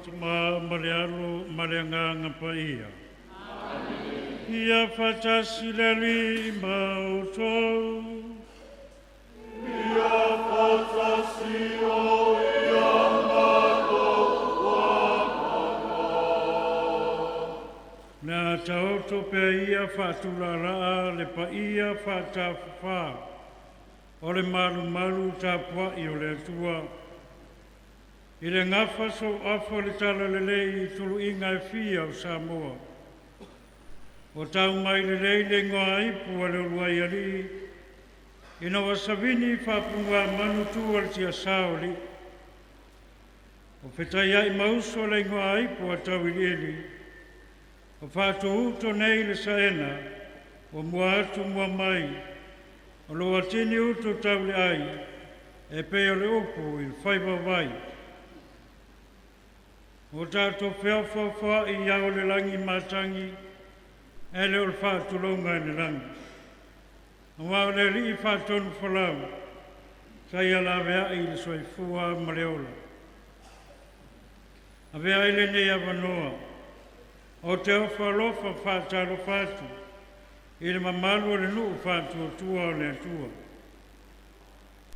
tuma malealo maleanganga paia. Ia fatasi leli mauto. Ia fatasi o ia mato wamanga. Na tauto pe ia fatulala le paia fatafa. Ole malu tapua i ole tua. I le ngafa so afo le tala lelei i tulu inga e fia o Samoa. O tau mai lelei le ngoa ipu a le uruai ali. Ina wasavini whapunga manu tu al tia saoli. O whetai ai mauso le ngoa ipu a tau ili. O whātu uto nei le saena. O mua atu mua mai. O loa tini uto tau le ai. E peo le upu il whaiva vai. O tātou whiawhawha i iau le langi mātangi, e leo le whātulonga e le langi. A wau le li i whātonu whalau, sai ala vea i le soifua maleola. A vea i le nei avanoa, o te awhalofa whātalo whātu, i le mamalu le nuu whātu o tua o le atua.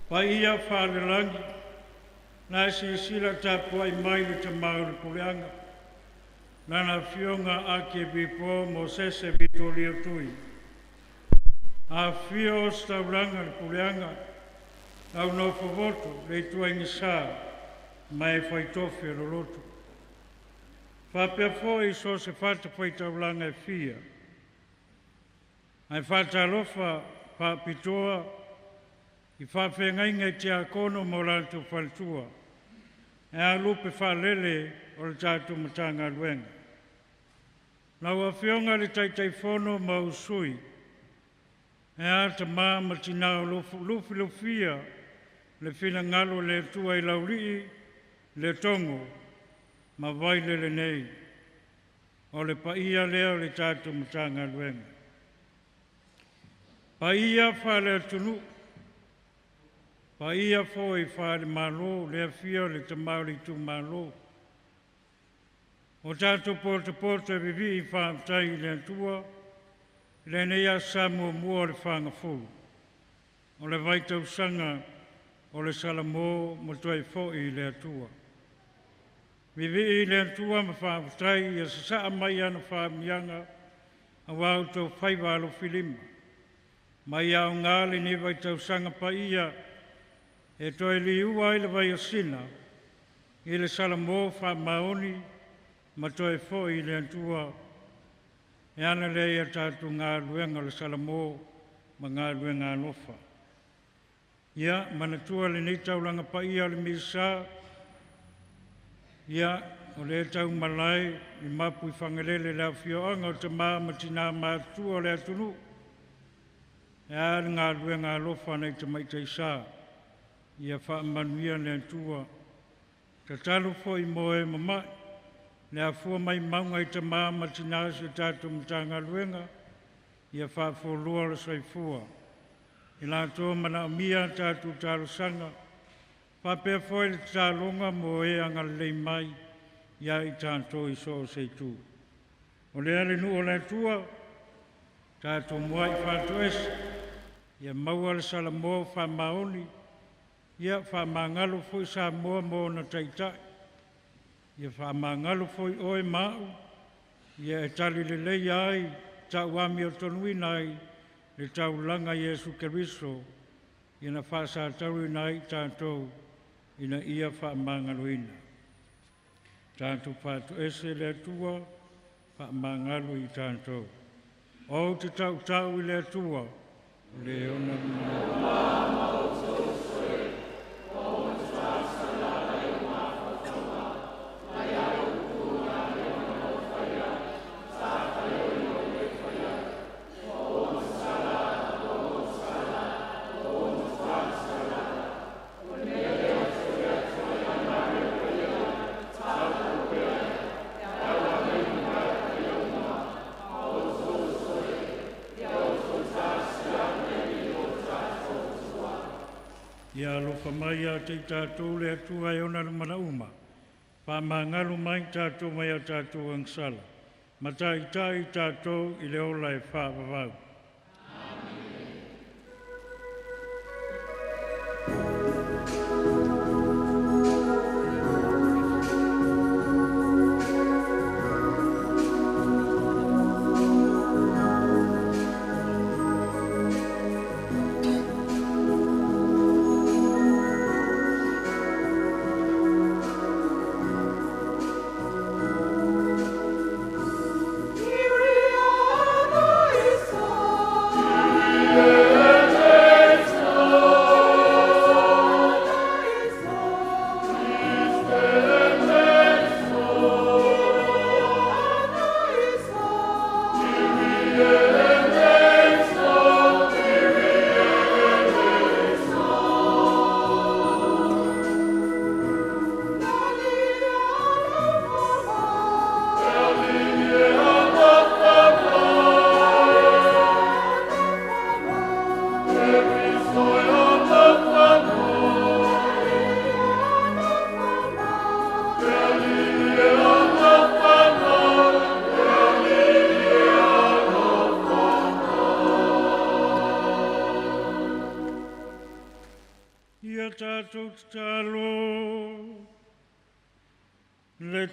Pa ia whāle langi, na si sila tapua i mai le tamau le puleanga. Nana Afioga ake bipo mo sese bitoli o tui. Afio o staulanga le puleanga. Au no fovoto le tua ingisa mai faitofi lo loto. Whapea foi so se fata fai taulanga e fia. Ai fata alofa pa pitoa i whawhengainga i te akono mo lanto whaltua. E a lupe whalele o le tātou Matagaluega. Nau Afioga le Taitai fono ma usui. E a ta maa matinao lufi lufia le whina ngalo le tua i Lauli'i, Letogo, ma Vailele nei. O le paia leo le tātou Matagaluega. Paia whale tunu. Paia foi whare malo, le afia le tamau le tu malo. O tātou porta e vivi i whaamtai le atua, le nea samu mua le whangafuru. O le vaitau sanga, o le salamo mo toi foi le atua. Vivi i le atua ma whaamtai, ia sa mai ana whaamianga, a wau tau whaiwalo filima. Mai au ngāle ni vaitau sanga paia, e toi li ua i le vai o sina, i le salamo wha maoni, ma toi fo i le antua, e ana le ia tātou ngā luenga le salamo, ma ngā luenga alofa. Ia, manatua le nei taulanga paia le Misasa, ia, o le tau malai, i mapu i whangalele le Afioga, o te maa matina mātua le atunu, e ana ngā luenga alofa nei te maitai saa, ia whaamanuia le atua. Ta talo foi moe mamai, le afua mai maunga i ta maa matina se tātou Matagaluega, ia whaafurua le soifua. I lātua mana mia tātou tālo sanga, whapea foi le tālonga mo e anga lei mai, ia i tātou i so se tū. O le ale nu o le atua, tātou mua i whātu esi, ia maua le salamo whamaoni, ia whamangalo foi sa moa mo na Taitai. Ia whamangalo foi oe mau. Ia e tali le lei ai, tau wami o tonui nai, le taulanga Iesu Keriso. Ia na whasa tauri nai tātou, ina ia whamangalo ina. Tātou pātu ese le atua, whamangalo i tātou. O te tau i le atua, le ona muna. Ia alofa mai a te tātou le atua e ona le manauma. Whamangalu mai tātou mai a tātou angsala. Matai'a tātou I leo lai whāpawau.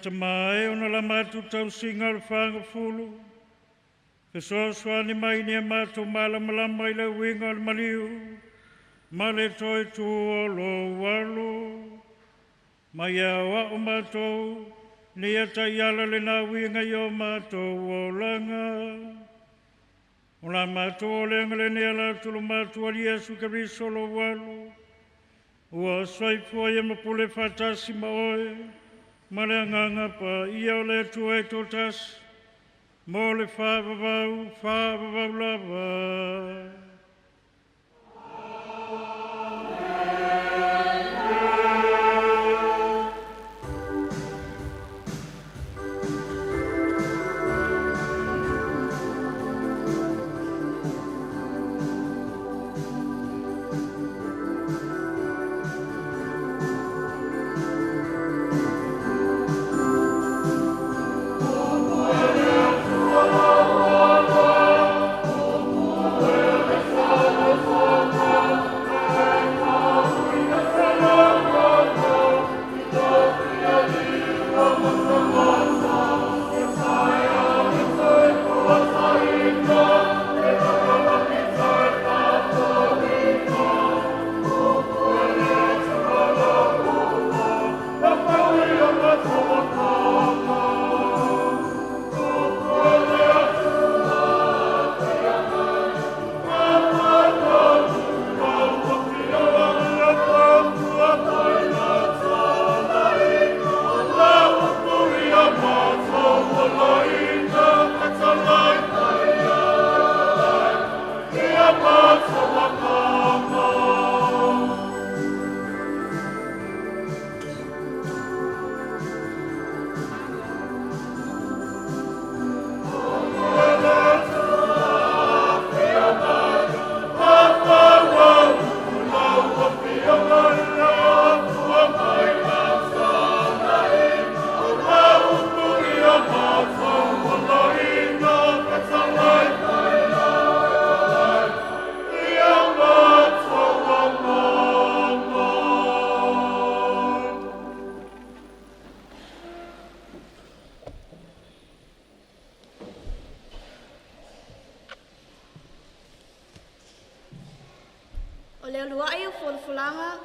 Mai ona la matu tau singa le whanga fulu. Ke soaswani mai ni matu malama I le winga le maliu. Ma le toi tu o lo walu. Mai awa o matou. Ni ata iala le na winga yo matou o langa. O la matou o lenga le nea la tulu matou ali Yesu Keriso lo walu. Ua swaipua ia mapule fatasi maoe. Maranganga pa ia le tuai totas, mo le whāpawau lava. O leo luai o fulfulanga,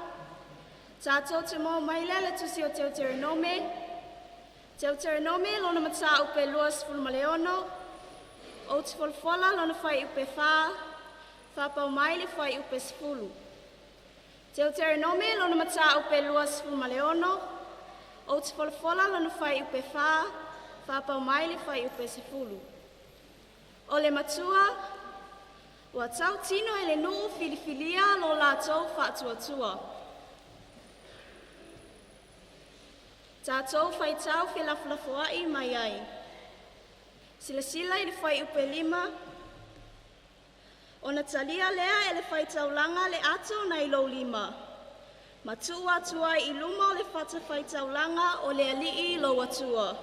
tātou te mo Vailele tusi o Deuteronome. Deuteronome lona mata upe luas fulmaleono, o te fulfola lona fai upe fa pau maile fai upe sfulu. Deuteronome lona mata upe luas fulmaleono, o te fulfola lona fai upe fa pau maile fai upe sfulu. O le matua, ua tau tino ele nuu filifilia lo lātou whaatuatua. Tātou whai tau whilafulafuai mai ai. Sila ele whai upe 5. O na talia lea ele whai taulanga le ato na ilo 5. Matua tua I luma o le whatawhai taulanga o le ali'i lo watua.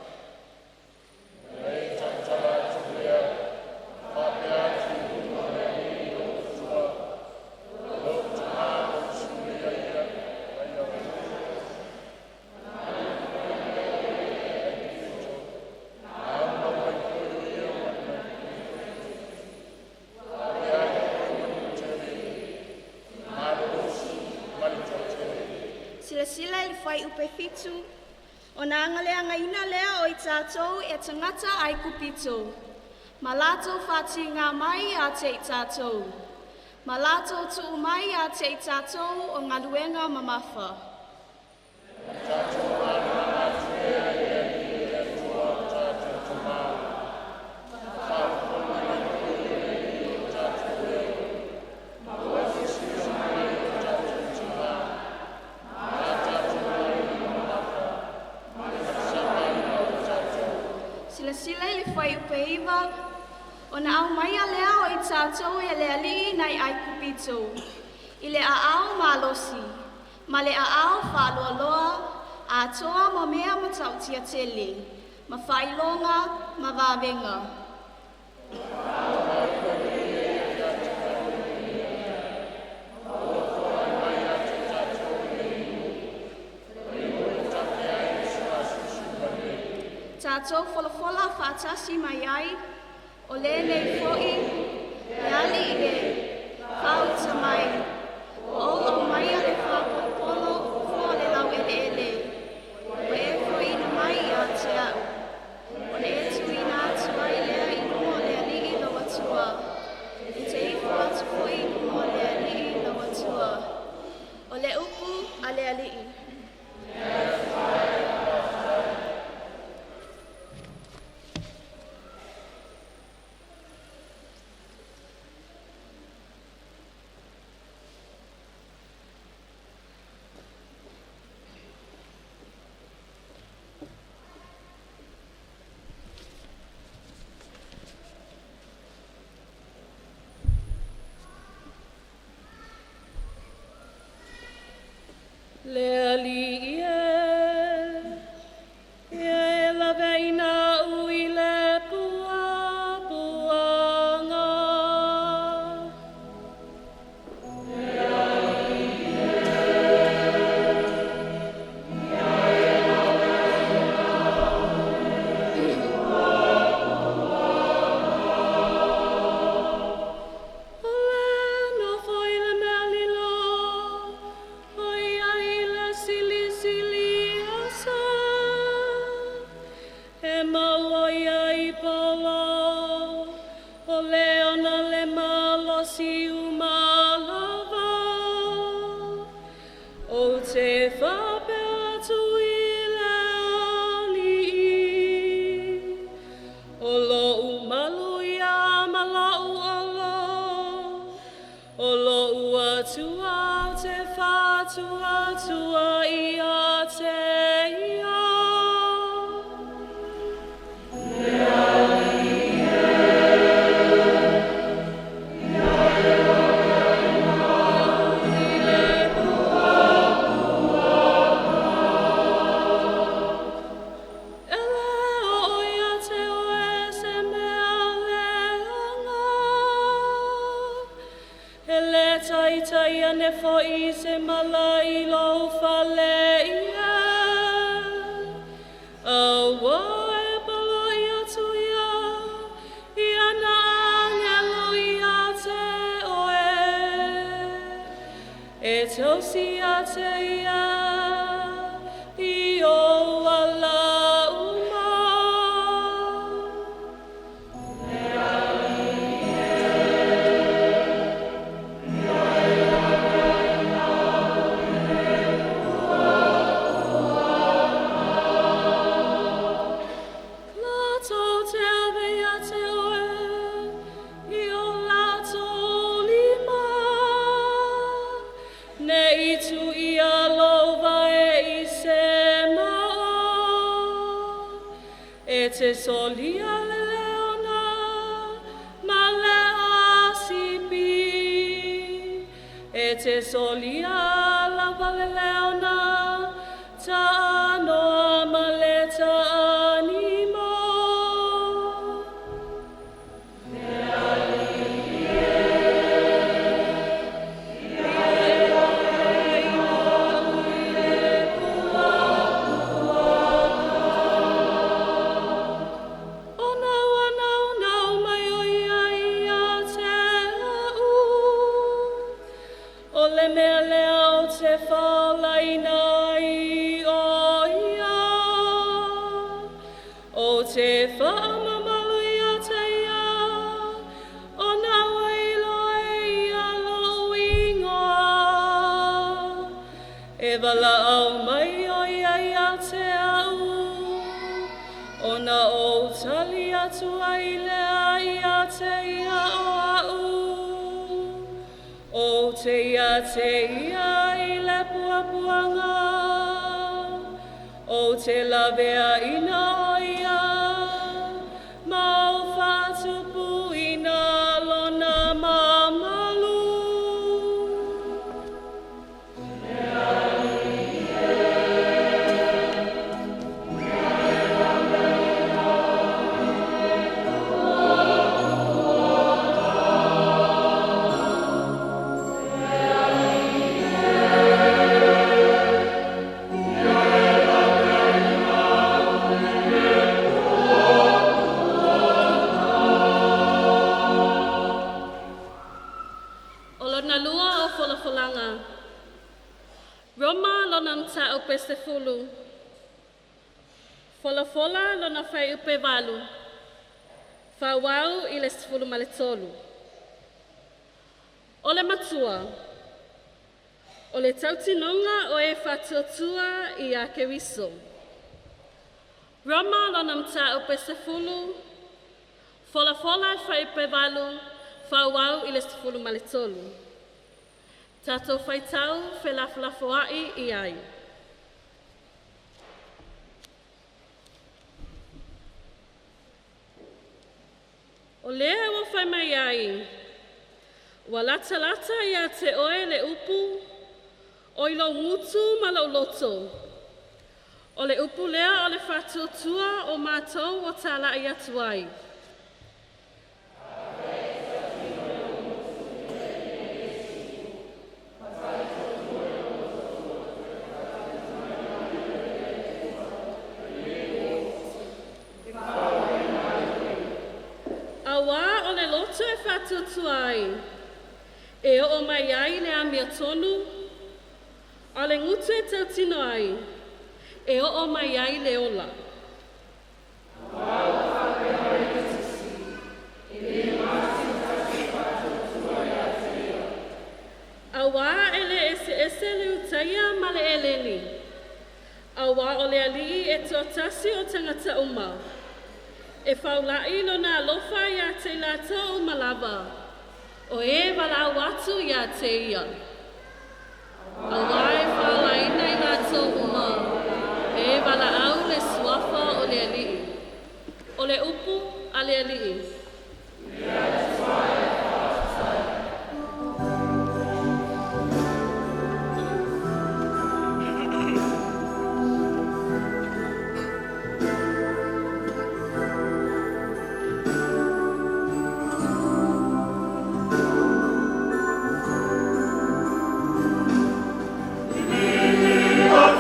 Sila I whai upe fitu, o nā angalea ina lea o I tātou e tangata ai kupito. Ma lātou whāti ngā mai a te I tātou. Ma lātou tuu mai a te I tātou o ngā luenga mamafa. Sila I whai upe iwa, o na au mai a lea o I tātou e le ali'i nei ai kupito. I le a au malosi, ma le a au whāloaloa, a toa mo mea matautia tele, ma whailonga, ma vāwenga. Tātou wholafola whātasi mai ai, o le nei fo'i, e ali'i e, whauta mai, o mai a le whapapolo, fo le lau ele. O e fo'i na mai a te au, o le e tui nā tua I lea I kumo le ali'i lo watua, I te ifu atu fo'i kumo le ali'i lo watua, o le upu a le ali'i. Le ali'i e la veina ui le puanga. Le ali'i Taitai ane fo'i se malai lo whaleia. Awa e baloi atu ia, I ana angelo I a te oe. E tausi a te ia, I o ala uma. Te solia le leona, ma le asipi. E te solia lava Ole matua, ole tautinonga o e whatuatua I a keriso. Roma lona mta o pesefulu, fola whai pevalu, whawau I le stefulu maletolu. Tato whaitau whelaflafoai I ai. O lea wa whai mai ai, wa lata ia te oe le upu, o ilo ngutu ma lau loto. O le upu lea o le whatuatua o mātou o tāla I atuai. Awa o le loto e whatuatuai, e o mai ai le amia tonu, o le ngutu e tautino ai, e o mai ai le ola. Awa ele ese le utaia ma le eleni. Awa o le ali'i e tōtasi o tangata uma. E whaulai no nā lofa ia te lātou malava, o e wala watu ia te ia. Awa e whaulai nei lātou uma, e wala au le suafa o le ali'i. O le upu a le ali'i. Your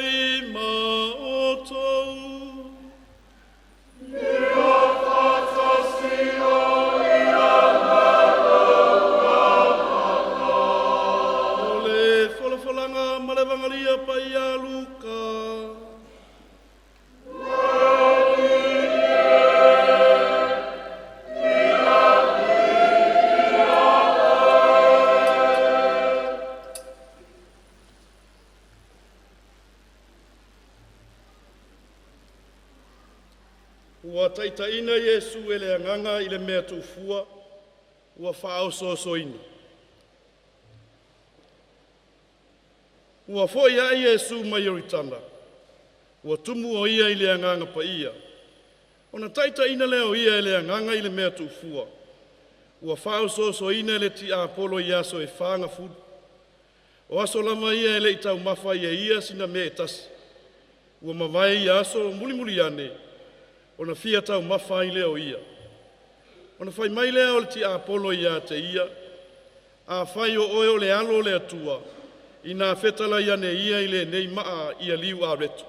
lima o tou. Ole whalafolanga malewangalia Paia Luka. Ua taitaina Yesu ele anganga ile mea tufua, ua whao sosoina. Ua fo ia Yesu maioritana, ua tumu o ia ile anganga Paia. Ona taitaina leo ia ele anganga ile mea tufua, ua whao sosoina ele ti Apolo iaso e whanga fudu. O aso lama ia ele itau mafa ia sina me tasi, ua mawai iaso muli ane. Ona fia tau mawhai leo ia. Ona whai mai leo le ti Apolo ia te ia. A whai o oe o le alo le atua. Ina whetala ia ne ia ile nei maa ia liu a retu.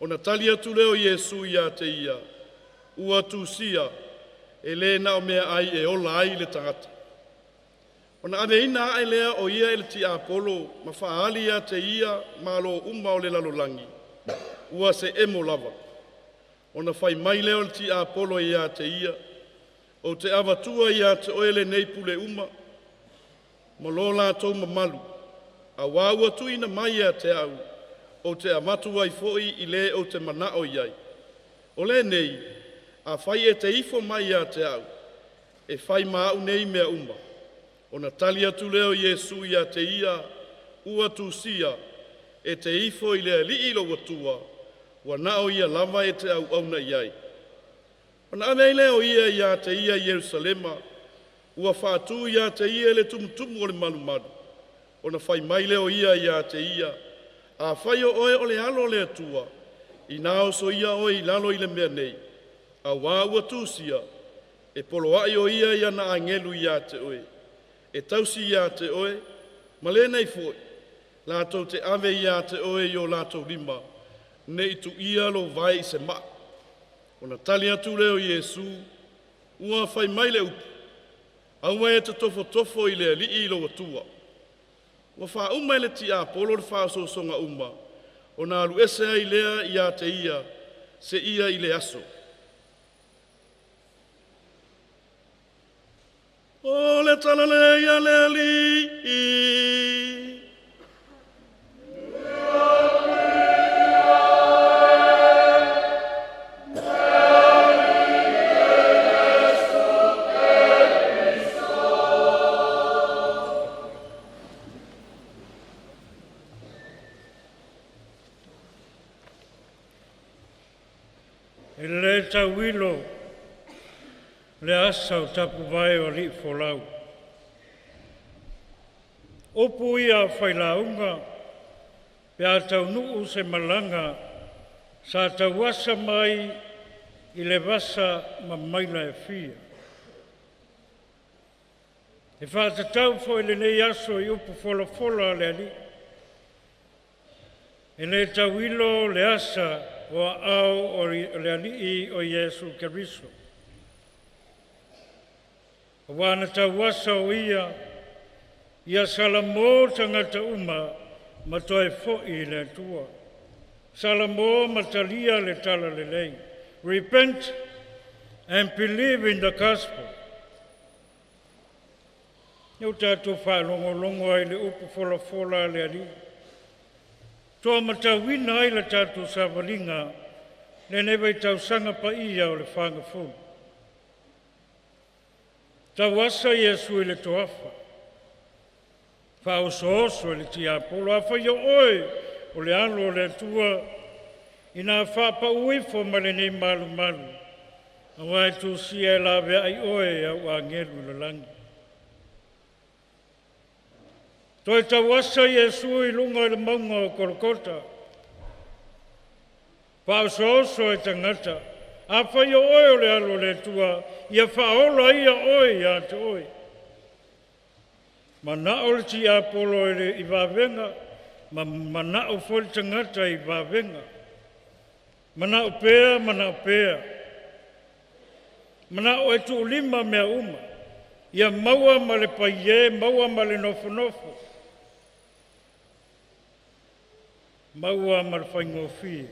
Ona tali atu leo Yesu ia te ia. Ua tu sia. E le na o mea ai e ola ai le tangata. Ona ane ina ai lea o ia ele ti Apolo. Ma whaali ia te ia. Ma lo umma o le lalolangi. Ua se emo lava. Ona whai mai leo le ti Apolo ia te ia, o te awatua ia te oele nei pule uma, ma lo la tau mamalu, a wāua tuina mai ia te au, o te amatua i foi i le o te manao iai. O le nei, a whai e te ifo mai ia te au, e whai maau nei mea uma. Ona tali atu leo Yesu ia te ia, ua tu sia, e te ifo i le li ilo watua, wa nao ia lava e te au na iai. Ona anei leo ia te ia Yerusalema, ua whaatu ia te ia le tumutumu o le malumadu. Ona whai mai leo ia te ia, a whai o oe o le alo le atua, i nao so ia oe i lalo i le mea nei, a wā ua tūsia, e poloai o ia na angelu ia te oe, e tausi ia te oe, ma le nei foi, lātou te ave ia te oe i o lātou lima, nei tu ia lo vai se ma. Ona tali atu leo Yesu, ua whai mai le upu. Aua e te tofo i le li i lo atua. Ua wha uma i le ti Apolo le wha so songa uma. Ona alu ese ai lea ia te ia, se ia i le aso. O le talale ia le li i. Le tauilo le asa o tapu vai o li folau. Opu ia whailaunga, pe a tau nuu se malanga, sa tau wasa mai i le wasa ma maila e fia. E whātatau fo i le nei aso i upu fola le ali. E le tauilo le asa o au o le ali'i o Yesu Keriso. O wana tau wasa o ia salamo tangata uma ma toe fo'i le tua. Salamo matalia le tala le lei. Repent and believe in the gospel. Iau tātou whālongo ai le upu fola le ali'i. Toa matawina ai la tātou savalinga, ne newe tau sanga Paia o le whanga fulu. Tau asa Yesu i le toafa. Whao sooso le ti Apolo, a whai o oe o le alo o le atua, ina whapa uifo ma le nei malu. A wai tu sia e lawe ai oe au a ngelu le langi. Toi tau asa Yesu i lunga i le maunga o Kolokota. Whao sooso e tangata. A whai o oe o le alo le tua. Ia whaola ia oe ia te oe. Ma na o le ti Apolo i le i wawenga. mana o fol tangata I vavenga. Mana o pea, mana o pea. Mana o etu lima mea uma. Ia maua ma le paie, maua ma le nofo nofo. Maua ma le whaingofi.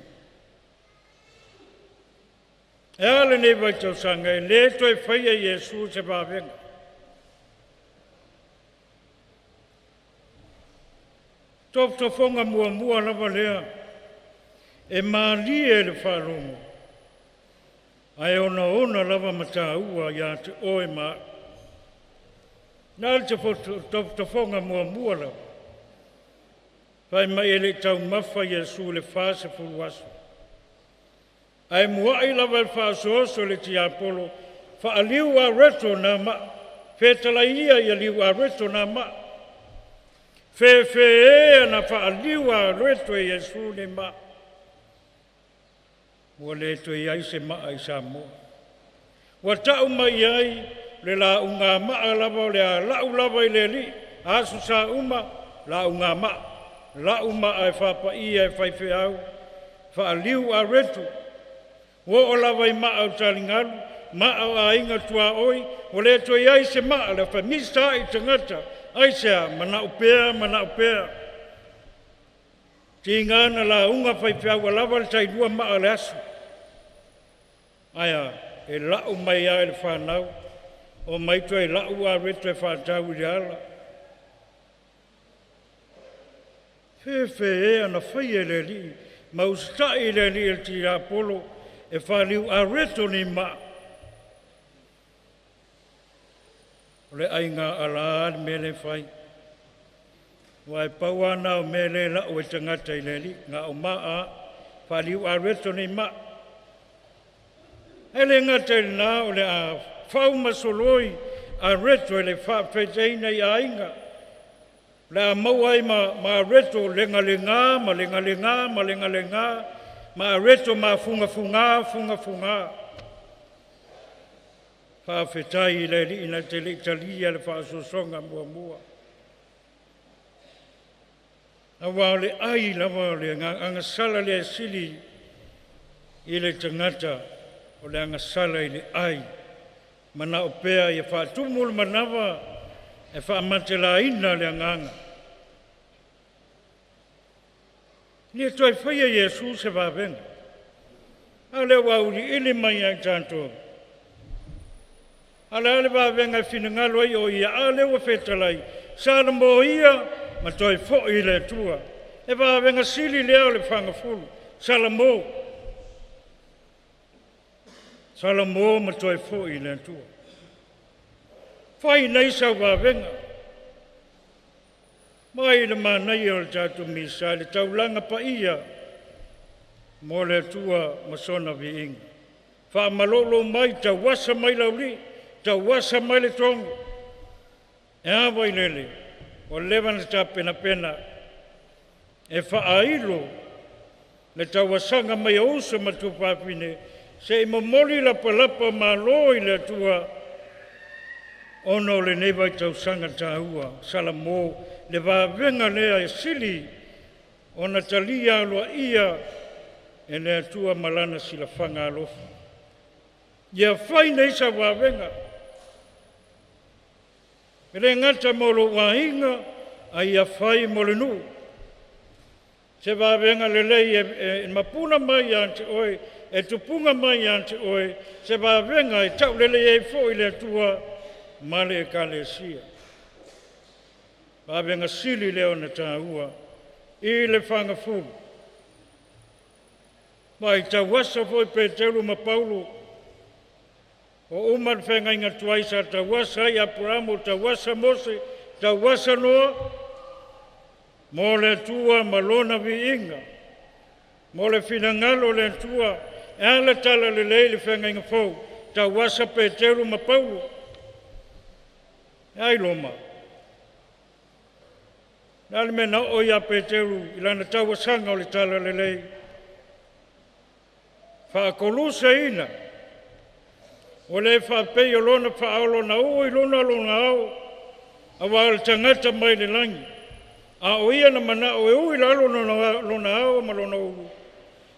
E ale nei vai tau sanga, e le to e whaia Iesu se vavenga. Top to fonga mua mua lava lea. E maali e le wharongo. Ai ona lava Matai'a ia te oe maa. Nāle te top to fonga mua mua lava. Pai mai ele tau mawha Iesu le whase fulu asu. Ai muai lava le whaasoso le ti apolo. Whaaliu a reto nā ma. Whetala ia liu a reto nā ma. Fe na whaaliu a reto e Iesu ne ma. Mua le to iai se maa I Samoa. Wa tau mai ai le la unga maa lava o le a lau lava I le li. Asu sa uma la unga maa. La uma ai whapaia e whaife au. Whaaliu a reto. Wo o lava I maa o talingalu. Maa o a inga tua oi. O le to iai se maa le wha misa I tangata. Ai sea mana upea. Tingana la unga whaife au lava le taidua maa le asu. Aia, e lau mai a e whanau, o mai to e lau a reto e whanau I ala. Fe ana whai e le li, ma ustai le li e ti apolo, e whaliu a reto ni ma. O le ainga ala ad me le whai. Wai pauana o me le lau e tangata I le li, ngā o maa, whaliu a reto ni ma. Ele ngata na o le a whau masoloi a reto ele whawheteina I a inga. Le a mauai ma reto lenga, ma reto ma funga. Whawhetai le li ina te le italia le whaasosonga mua. A wao le ai lava le anga sala le sili I le tangata. O le anga sala I le ai. Mana o pea I whaatumul manawa e whaamantela ina le anganga. Ni toi whaia Iesu se wawenga. A le wauri ili mai ai tanto. A le ale wawenga whinangalo I o ia a le wa whetalai. Sala mo ia ma toi fo I le tua. E wawenga sili leo le whangafulu. Sala mo. Salamo ma toi fo I le tua. Whai nei sa wawenga. Mai le manai o le tatu Misasa le Taulaga Paia. Mo le tua masona vi inga. Wha malolo mai ta wasa mai Lauli'i. Ta wasa mai Letogo. E a Vailele. O lewana ta pena. E wha ailo. Le ta wasanga mai ausa matupapine. Se I momoli la palapa malo I le tua ono le neva I tau sanga tahua salamo le vavenga lea e sili ona talia aloa ia e le tua malana sila whanga alofa. Ia whai nei sa vavenga. E le ngata molo wahinga a ia whai mole nu. Se vavenga le lei e mapuna mai ante oe e tupunga mai ante oe, se vavenga e tau lele e fo I le tua male e kalesia. Vavenga sili leo na tahua, I le whangafulu. Mai ta wasa fo I Petelu ma Paulo, o umar whenga inga tuaisa, ta wasa I Abramo, ta wasa Mose, ta wasa Noa, mo le tua malona vi inga, mo le finangalo le tua, e ala tala le leile whenga inga fau, ta wasa Petelu ma Paulo. Ai loma. Nale me na o ia Petelu, ilana tau wasanga o le tala le lei. Whaakolusa ina. O le whapei o lona whaalo na ui lona lona au. A wale tangata mai le langi. A o ia na mana o e ui lalo lona ao ma lona ulu.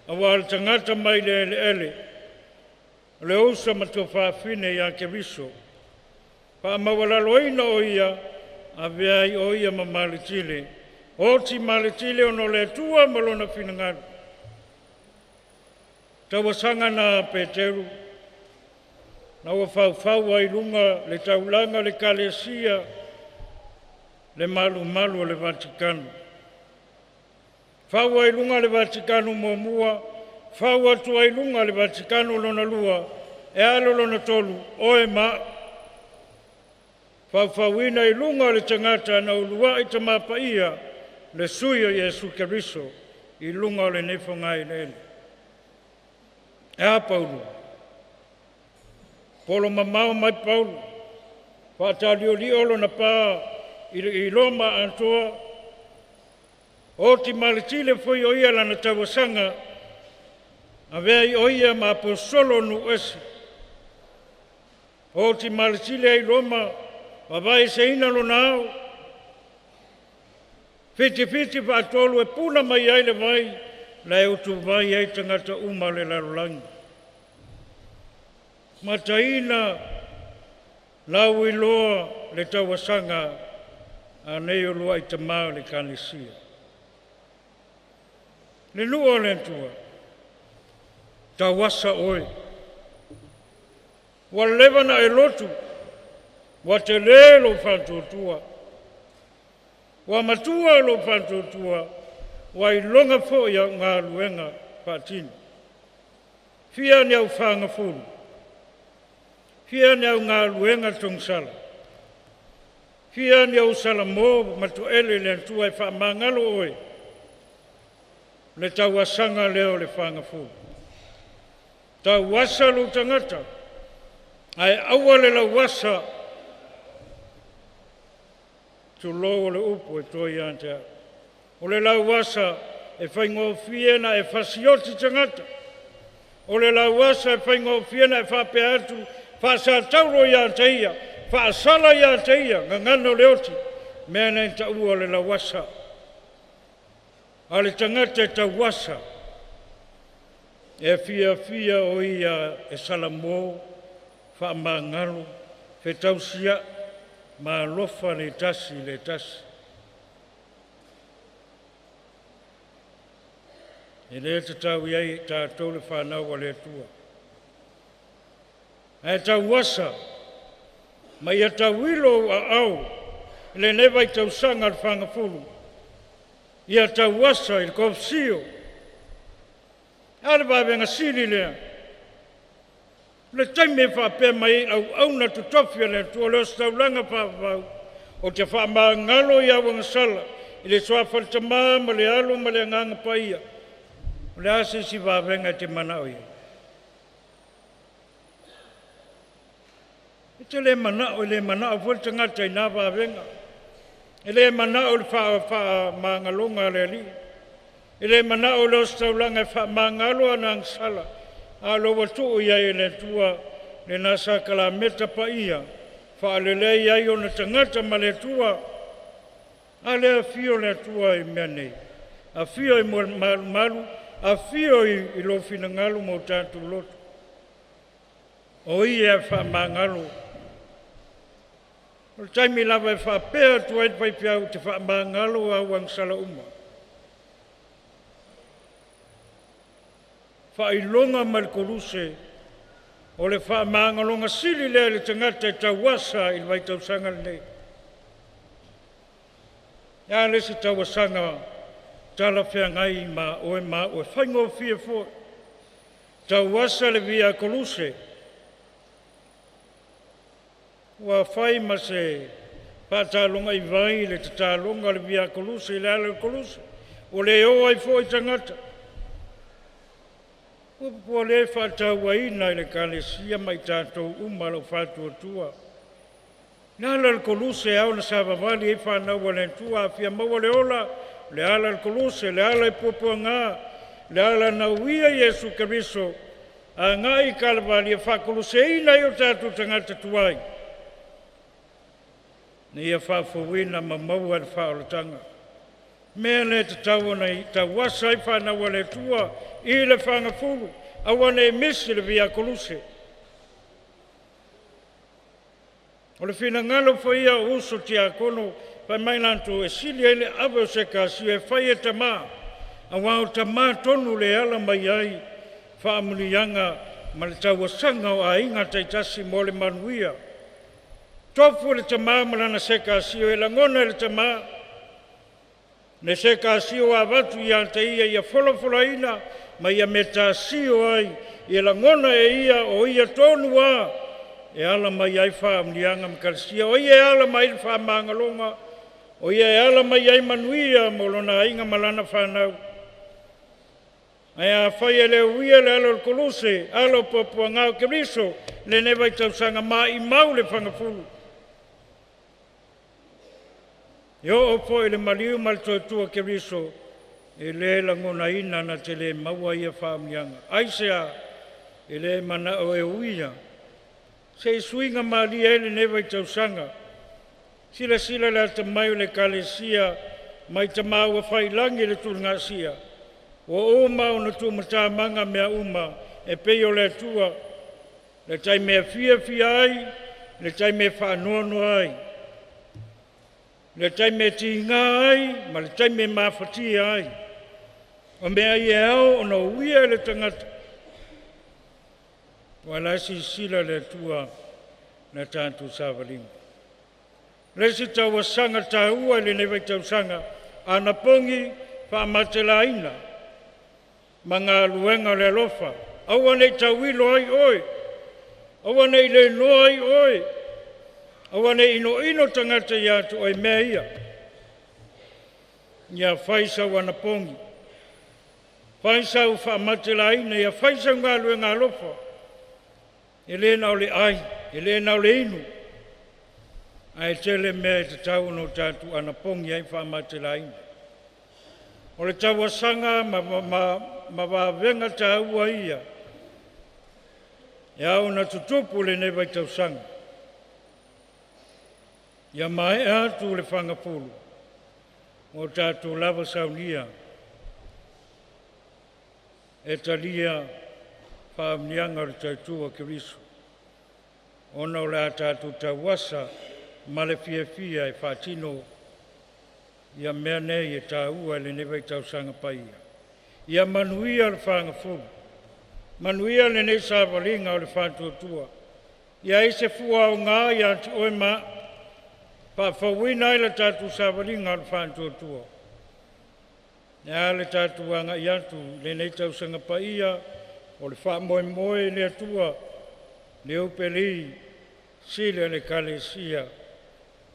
A wale tangata mai le ele. Le ousa ma tō whaafine ia ke riso. Pa mawalalo ina o ia, a veai o ia ma maletile. O ti maletile ono le tua ma lona finangana. Tawasanga na Peteru. Na ua whau ai lunga le taulanga le kalesia. Le malu le Vatikano. Whau ai lunga le Vatikano mua. Whau atu ai lunga le Vatikano lona lua. E alo lona tolu. Oe ma. Whau ina i lunga le tangata na ulua i te Matai'a. Le suia Yesu Keriso. I lunga le nefonga i lele. E a Paulu. Polo mamau mai Paulu. Whatalio li olo na paa. I loma antoa. O ti maletile foi o ia lana tawasanga. A vea i o ia ma apostolo nu esi. O ti maletile ai loma. Wawai se ina lo nao. Fiti whaatolu e puna mai ai le vai. La e utu vai ai tangata uma le larolangi. Matai'a lau i loa le tawasanga a nei o lua i te mao le kanesia. Le nua le tua, tawasa oe. Wa levana e lotu, wa te lelo whantotua. Wa matua lo whantotua, wa i longa fo ia ngā luenga whatini. Fia ni au whanga fulu. Fia ni au ngā luenga tongsala. Fia ni au sala mō matu ele le tua e wha mangalo oe. Le tawasanga leo le whanga fulu. Tawasa lo tangata. Ai aua le la wasa. Tu lo le upo e toi antea. O le la wasa e whaingo fiena e whasioti tangata. O le la wasa e whaingo fiena e whape atu. Whasa tauro ia teia. Whaasala ia teia. Ngangano leoti. Mea nei ta ua le la wasa. Ale tangata e ta wasa. E fia o ia e salamo. Wha mangalo. Fe tausia. Ma lofa le tasi. E le te tau iai tātou le whanau a le tua. E tau wasa. Ma ia tau wilo a au. Le newa i tau sanga al whangafuru. Ia tau wasa i le kofsio. Ale babenga sili lea. Le taime whape mai au na tutofia le tua leo staulanga whawau. O te wha ngalo i awanga sala. I le soa whaltama ma le alo ma le nganga paia. O le ase si wawenga te manao ia. I te le manao whalta ngata i nā wawenga. I le manao le wha mangalonga le li. I le manao le staulanga wha mangalo anang sala. Alo watu ia i le tua le nasa kala meta paia. Wha le ia o na tangata ma le tua. Ale a fio le tua i mea nei. A fio i malu. A fio i lo fina ngalu mo tātu lotu. O ia wha mangalu. O taimi lawa e wha pēa tuai pai piau te wha mangalu a wang sala uma. Wha ilonga malkoruse. O le wha mangalonga sili lea le tangata e tawasa i vai tausanga nei. Ia lesi tawasanga tala whea ngai ma oe whaingo fia fo. Tau wasa le via koluse. Wa whai ma se pātālonga i vai le tālonga le via koluse le ala koluse. O le o ai fo i tangata. O le whātau aina i le kalesia mai tātou umalo whātua tua. Nāla le koluse au na sāwawali e whanau le tua a fia maua le ola. Le ala le koluse, le ala i popua ngā, le ala na uia Yesu Keriso, a ngā i kalawali e whakoluse ina i o tātou tangata tuai. Ni ia whawhawina ma maua le whaolatanga. mea le te tau nei tau wasa i whanau le tua i le whangafuru awana e misi le via koluse. O le whina ngalo whaia uso tia kono pai mai lanto e sili ele awe o se kasi e whai e tamā. A wao tamā tonu le ala mai ai whaamunianga ma le tauasanga o a inga taitasi mo le manuia. Tofu le tamā malana se kasi o e langona le tamā. Ne se kasi o a watu i ante ia ia wholawhola ina ma ia meta sio ai i langona e ia o ia tonu a e ala mai ai whaamnianga mkalisia o ia e ala mai whaamangalonga o ia e ala mai ai manuia mo lona inga malana whanau. Ai a whai ele uia le alo koluse, alo popua ngau keriso, le newa i tausanga maa i mau le whangafuru. Yo o po ele maliu mal toitua keriso, e le langona ina na te le maua ia whaamnianga. Aisea, e le mana o e uia. Se suinga malia ele newa i tausanga. Sila le ata mai le kalesia, mai ta maua whailangi le tulngasia. O uma o na tu mata manga mea uma, e peo le tua, le tai mea fia ai, le tai mea whaanono ai. Le tai mea tinga ai, ma le tai mea mawhatia ai. O mea i ao o na uia le tangata. Wala si sila le tua na tātou sāwalinga. Le si tauasanga tāua le newa tausanga, ana pongi whaamatela ina. Manga luenga le lofa. Awa nei tauilo ai oi. Awa nei le no ai oi. Awa nei ino tangata iatu oi mea ia. Ia whaisa wana pongi. Whaisa u whaamatela ina. Ia whaisa ngā luenga lofa. Ele nau le ai. Ele nau le inu. Ai tele mea te tau no tātu ana pongi ai whaamatela ina. O le tauasanga ma wawenga tāua ia. Ia o na tutupu le newa i tausanga. Ia mai atu le whangapulu. O tātou lava saunia. E talia whaamnianga le taitua kirisu. Ona o le tātou tauasa ma le fia e whaatino. Ia mea nei e tāua le newa i tausanga paia. Ia manuia le whangafuru. Manuia le nei sāwalinga o le whantuatua. Ia ese fua o ngā i ati oe ma. Whawina i le tātu sāwalinga o le whantuatua. Ia le tātu anga i atu le nei tausanga paia. O le whamoe le atua. Le upeli. Sile le kalesia.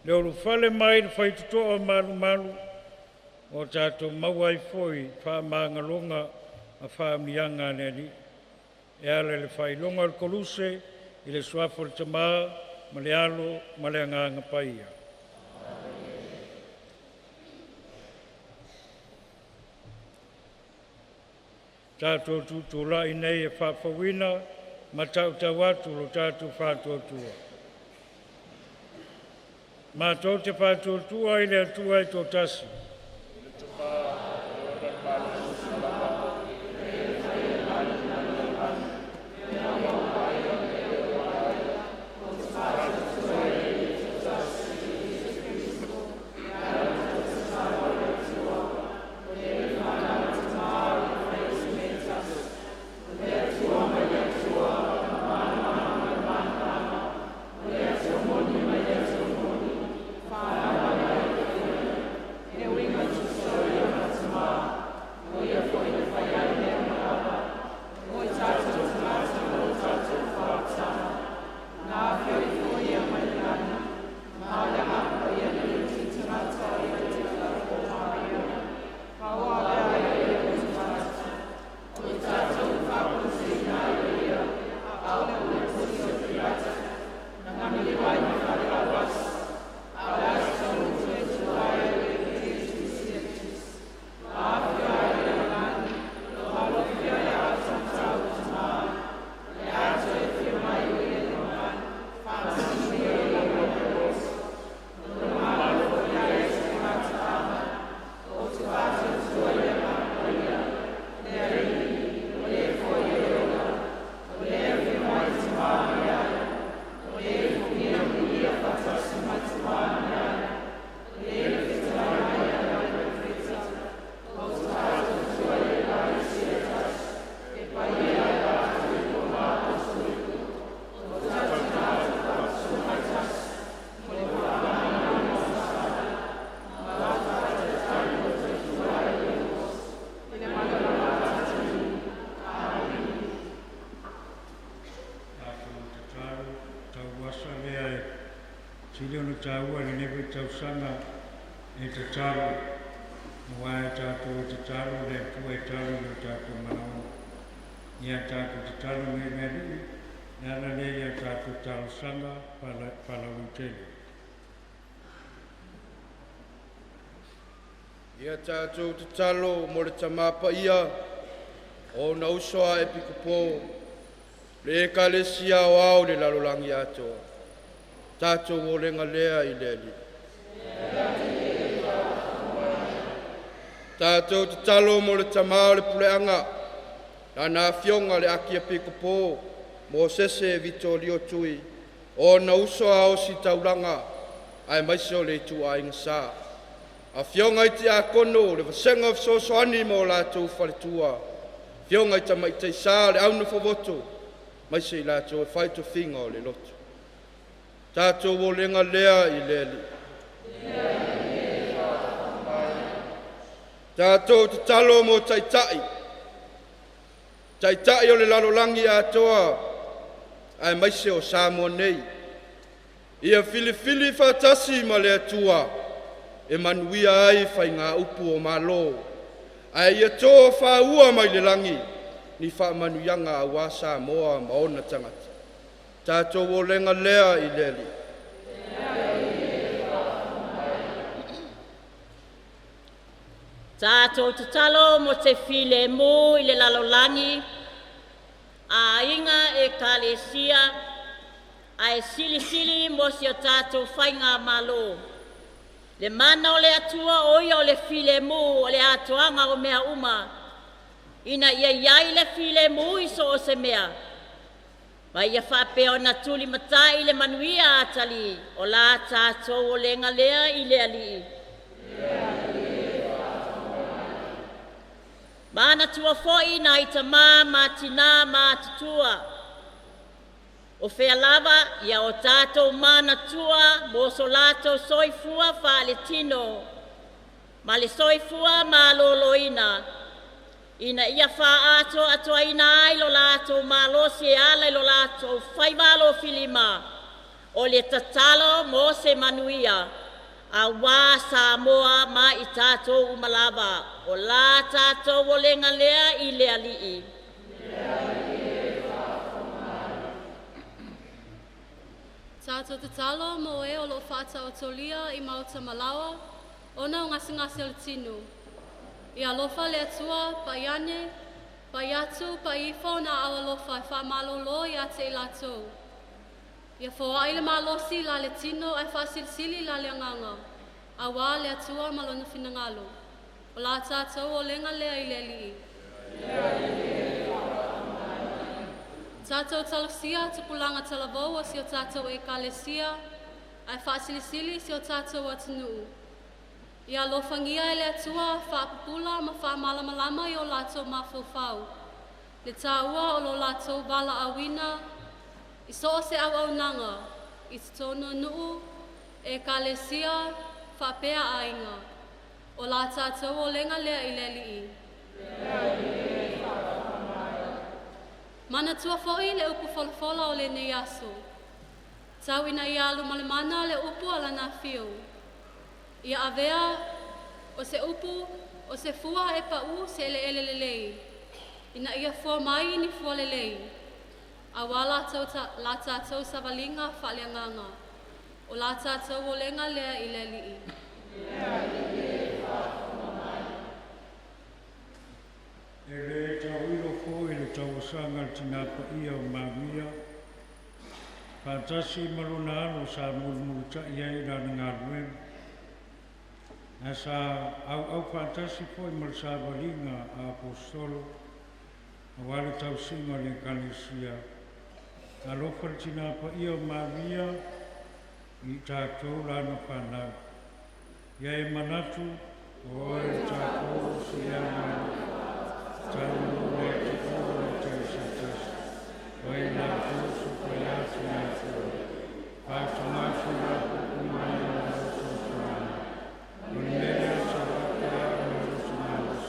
Le oru whale mai le whaitutoa malu. O tātou mawai foi, whamangalonga a whaamianga neri. E ale le whailonga le koluse, i le suafo le tamā, ma le alo, ma le anganga paia. Tātou tūtula i nei e whawhawina, ma tau atu lo tātou whātuatua. Ma tau te whātuatua i le atua i tō tasi. Eu Fili ono tāua le newe tausanga e te talo. Wa e tātou e te talo, le tua e talo le tātou manao. Ia tātou te talo me meri, nara le ia tātou talo sanga pala utele. Ia tātou te talo mo le Matai'a, o na usoa e pikupo, le ekalesia o au le Lauli'i atoa. Tātou o lenga lea I leli. Tātou te talo mo le tamao le puleanga, na Afioga le aki e pikupo, mo sese vito lio tui, o na usoa o si taulanga, ai maiso le tu a inga Afioga I te akono, le vasenga of sosoani mo lātou whaletua. Afioga I ta Matai'a le auna whawoto, maise I lātou e whaito whinga o le loto. Tātou o lenga lea I leli. Tātou te talo mo Taitai. Taitai o le Lauli'i atoa, ai maise o Samoa nei. Ia filifili whatasi ma le atua. E manuia ai whai ngā upu o malo. Ai ia tō whaua mai le langi, ni wha manuianga a wasa moa maona tangata. Tātou o lenga lea I leli. Tātou te talo mo te file mo I le Lauli'i, a inga e kalesia, a e sili mo si o tātou whainga malo. Le mana o le atua oia o le file mu o le atoanga o mea uma. Ina ia iai le file mu iso o se mea. Mai ia whape o na tuli matai le manuia atali o la tātou o lenga lea I le ali'i. Mana tua foi na ita matina tutua. O fea lava ia o tātou mana tua mo so lātou soifua whale tino. Ma le soifua ma loloina. Ina ia wha ato atoa ina ai lo lātou ma lo se ala lo lātou whaivalo filima. O le tatalo mo se manuia. A wā Samoa ma I tātou umalava. O la tātou o lenga lea I le ali'i. Tātou te talo mo e o lo whāta o tolia I mauta malawa, ona o ngasi o le tinu. I alofa le atua, paiane, paiatu, paifo na awa lofa I whamalolo I ate I lātou. Ia whoa I le malosi la le tino ai whasilisili la le anganga, a wā le atua malona finangalo. O la tātou o lenga lea I le ali'i. Tātou talosia tupulanga talavou o si o tātou e kalesia, ai whaasilisili si o tātou atunuu. Ia lofangia e le atua, whaapupula ma whaamalamalama I o lātou mawhauwhau. Le tāua o lo lātou wala awina, I so se au nanga, I tono nuu, e kalesia, whapea ainga. O la tātou o lenga lea I le ali'i. Mana tua foi le upu folafola o le neiaso. Tau ina ia alu malemana le upu ala na fiu. Ia avea o se upu o se fua e pau se ele lelei. Ina ia fua mai ni fua lelei. Awala la tātou savalinga whaleanganga. O la tātou o lenga lea I le li'i. E le tau ilo ko I le tau sanga tina Paia o Mawia. Pātasi maruna alo sa mulmulta ia I rana ngā ruen. A sa au pātasi po I marsa valinga a apostolo. A wale tau singa le kalesia. A lofar tina Paia o Mawia I tātou lana whanau. Ia e manatu o e tātou sia mana. Tātou le te kōre te satas. Wai nā kōsu pai atu nā kōre. Pātanga whira kuku mai nā roto tōrana. Unere sa wapea nā roto nāwas.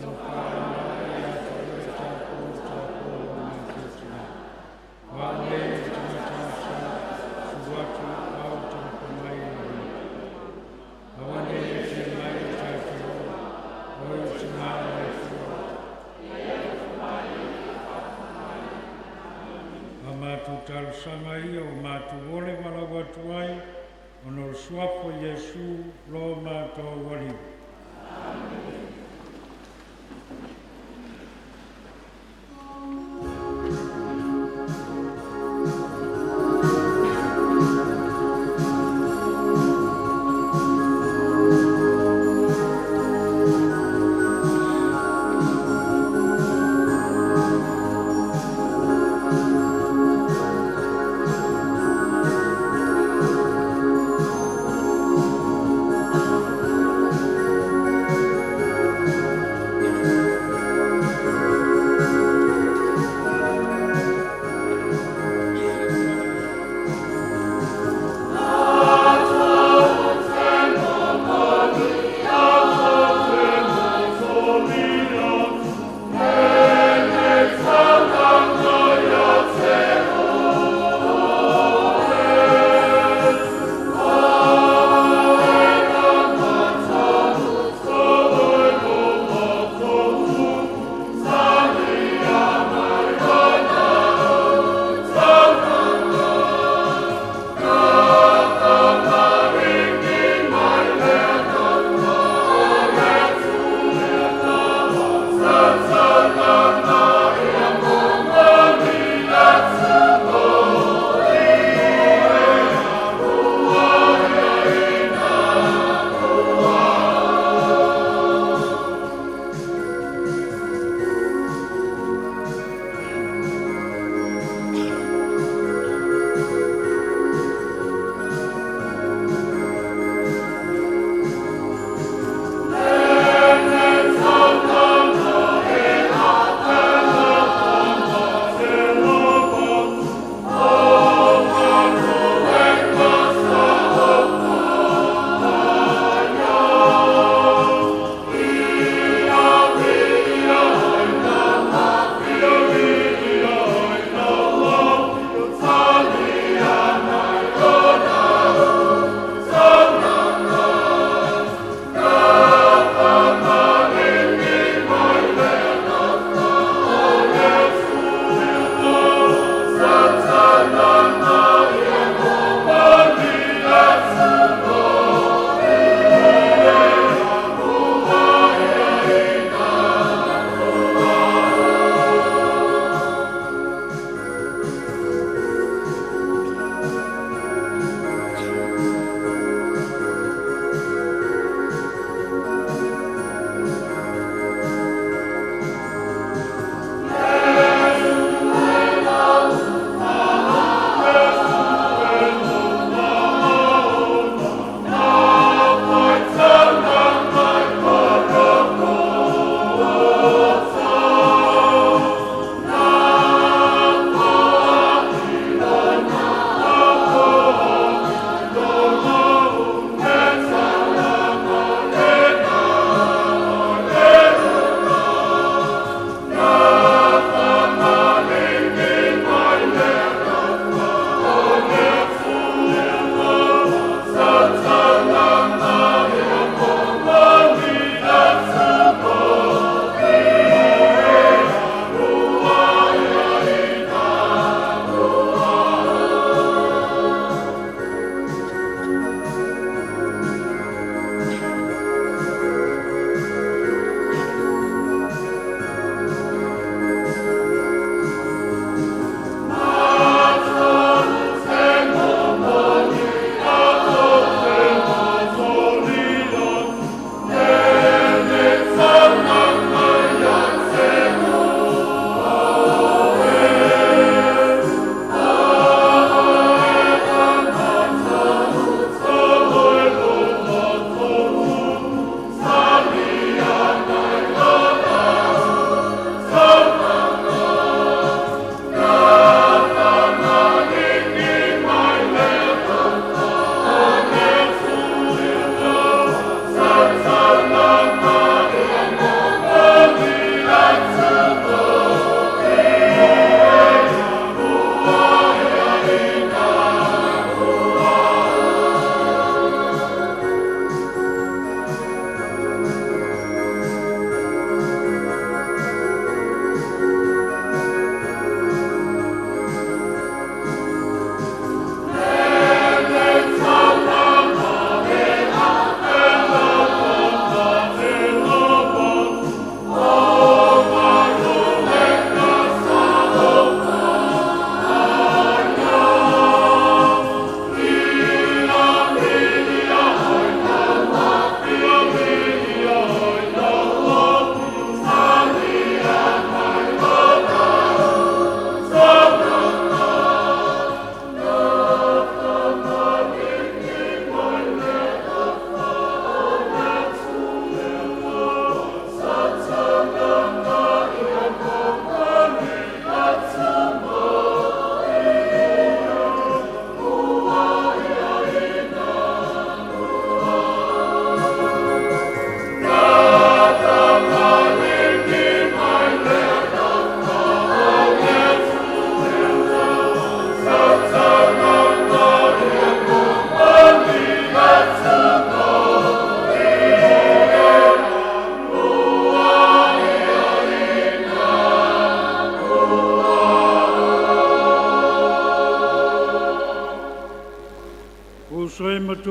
No whāna I atu le tāpō nā kētina. Wale te matasa, suwatu au te tala sanga ia o mātu ole wala watu ai, ono le suapo Yesu lo mātou wali. Thank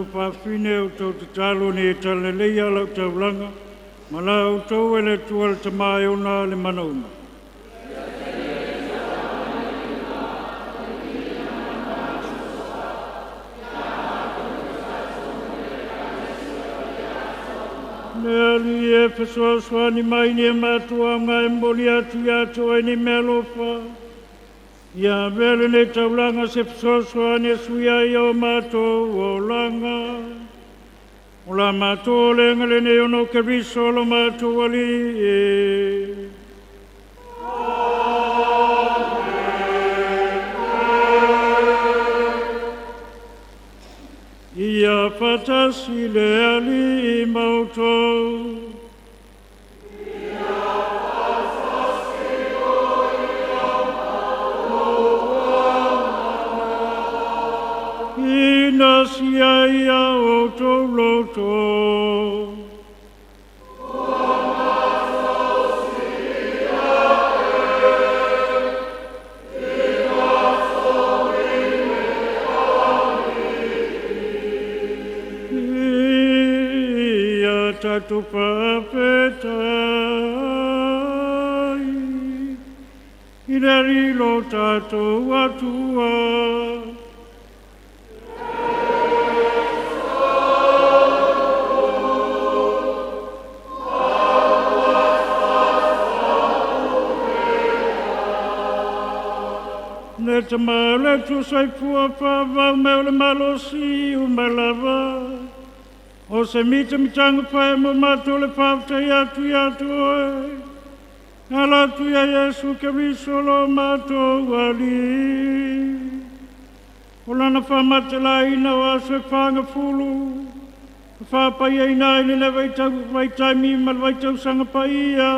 mātou pāwhine o tau te talo ni e tala leia lau taulanga, ma la o tau e le tuala te mai ona le manauna. Nea li e whaswaswani mai ni e mātua ngā e moli atu i atu ai ni mea lofa. Ia vele ne taulanga se whaswaswani e sui ai o mātou o langa. O la mātou le ngale ne ono ke riso lo mātou ali e. Ia patasi le ali I mautou. Ia patasi o ia mautou. Ina sia ia o tau loto. Tatu papetai Inari lo tatu atua Neta male tu sai pua pava meule malosi umalava O se mita mitanga pai mo mātou le whāwhtai atu I atu oe. Ala tu ia Yesu ke riso lo mātou ali. O lana whamatela ina o aso e whanga fulu. Whāpai e ina ele le vaitai mi mal vaitau sanga paia.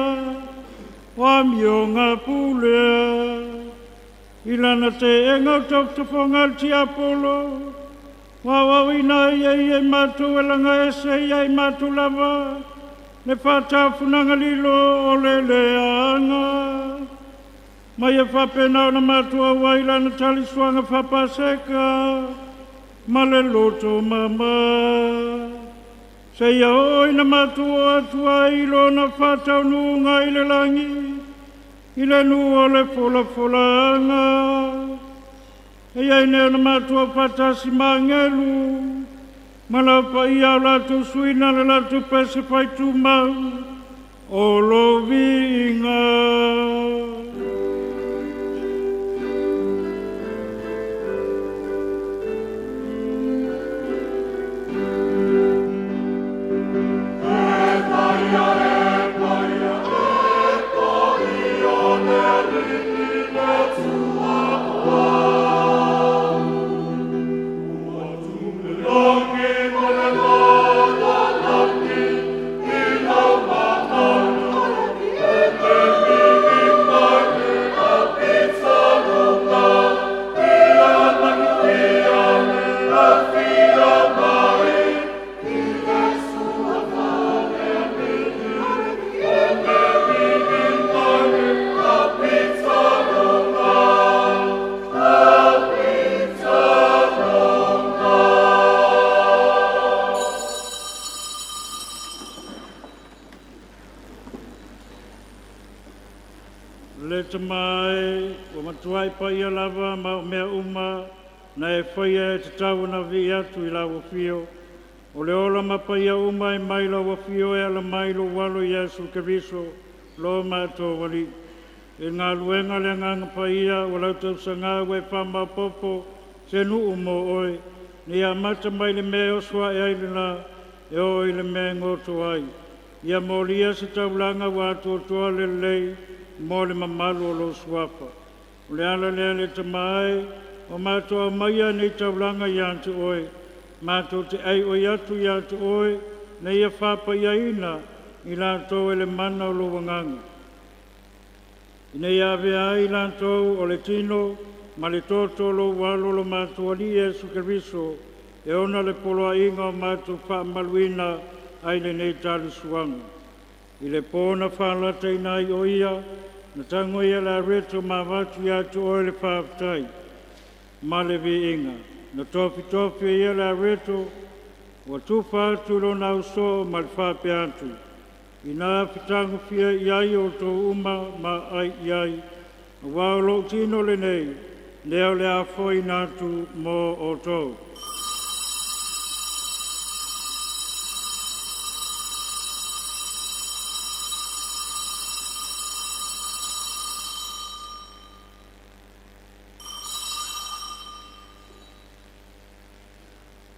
O ami o ngā pulea. I lana te e ngau tau te whangal ti apolo. Wawawina ia mātou e langa ese ia mātou lava. Le whātāwhunanga lilo o le leanga. Mai e whapena o na mātou a wailana tali suanga whapaseka. Ma le loto mama. Se ia oi na mātou atua ilo na whātau nunga I le langi. I le nu o le folanga. E ai nea na mātua patasi mangelu, malapa ia latu suina le latu pese pai tu mau, o lo vinga. Mai, o matuai paia lava ma o mea uma, na e whaia e te tau na vi atu I lawa fio. O le ola ma paia uma e mai lawa fio e ala mai lo walo Yesu Keriso, lo mātou wali. E ngā luenga le nganga paia, o lau tau sanga we whama popo, se nu umo oi, ni a mata mai le mea oswa e ailina, e o I le mea ngoto ai. Ia molia se taulanga wātua toa le lei, mo le mamalu o lo suapa. O le ala le te mai, o mātua maia nei taulanga I ante oe, mātua te ei o iatu I ante oe, nei ia whapa iaina, I lantou e le mana o lo wanganga. I nei ave ai lantou o le tino, ma le toto lo walo lo mātua li Yesu Keriso, e ona le poloa inga o mātua wha maluina ai le nei tali suanga. I le pōna whālata I nai o ia, na tango ia la reto ma watu ia tu o le whāwhtai. Ma le vi inga, na tofi ia la reto, Wa tufa tulo na uso malfa peantu. Ina fitangu fia iai o to uma ma ai iai. Wa lo tino le nei. Leo le a foi natu mo o to.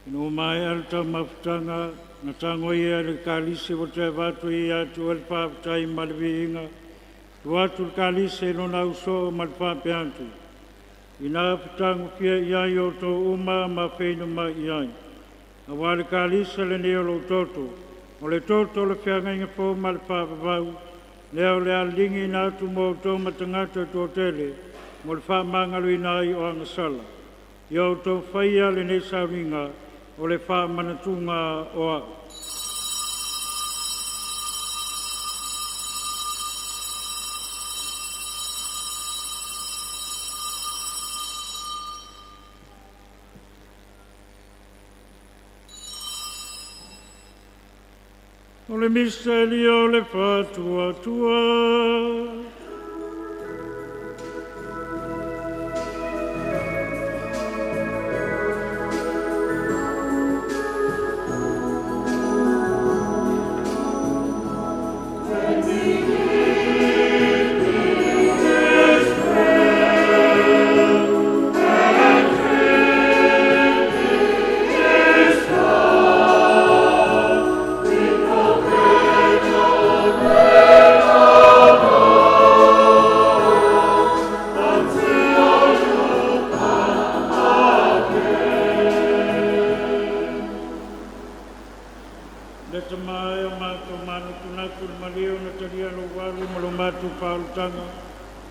No mai alta mafutanga na tango ia le kalise o te watu ia tu el paputai malviinga. Watu kalise no na uso malpape antu. Ina putangu fia iai o to uma ma feinu ma iai. A wale kalise le neo lo toto. O le toto le fia ngenga po malpape vau. Leo le alingi na tu mo to matangata to tele. Mo le wha mangalu inai o angasala. Yo to whaia le ne sauringa. O le wha manatunga oa. O le misteri o le whatua tua.